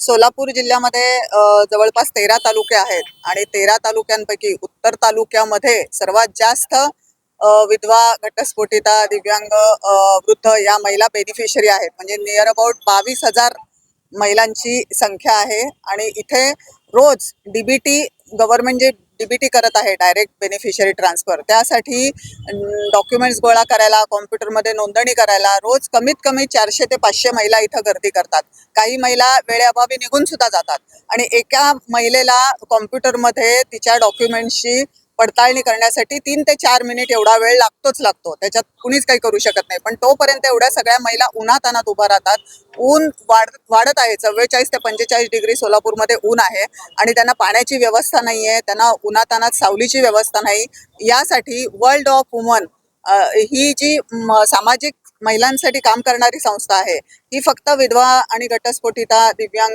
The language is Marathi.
सोलापूर जिल्ह्यामध्ये जवळपास 13 तालुके आहेत आणि 13 तालुक्यांपैकी उत्तर तालुक्यामध्ये सर्वात जास्त विधवा, घटस्फोटिता, दिव्यांग, वृद्ध या महिला बेनिफिशरी आहेत. म्हणजे नियर अबाउट 22,000 महिलांची संख्या आहे आणि इथे रोज डीबीटी गव्हर्नमेंट जे डीबीटी करत आहे, डायरेक्ट बेनिफिशरी ट्रान्सफर, त्यासाठी डॉक्युमेंट्स गोळा करायला, कॉम्प्युटरमध्ये नोंदणी करायला रोज कमीत कमी 400 ते 500 महिला इथं गर्दी करतात. काही महिला वेळेअभावी निघून सुद्धा जातात आणि एका महिलेला कॉम्प्युटरमध्ये तिच्या डॉक्युमेंट्सची पडताळणी करण्यासाठी 3 ते 4 मिनिट एवढा वेळ लागतो. त्याच्यात कुणीच काही करू शकत नाही. पण तोपर्यंत एवढ्या सगळ्या महिला उन्हातान्हात उभा राहतात. ऊन वाढत आहे. 44 ते 45 डिग्री सोलापूरमध्ये ऊन आहे आणि त्यांना पाण्याची व्यवस्था नाही आहे, त्यांना उन्हातान्हात सावलीची व्यवस्था नाही. यासाठी वर्ल्ड ऑफ वुमन ही जी सामाजिक महिलांसाठी काम करणारी संस्था आहे, ही फक्त विधवा आणि घटस्फोटिता, दिव्यांग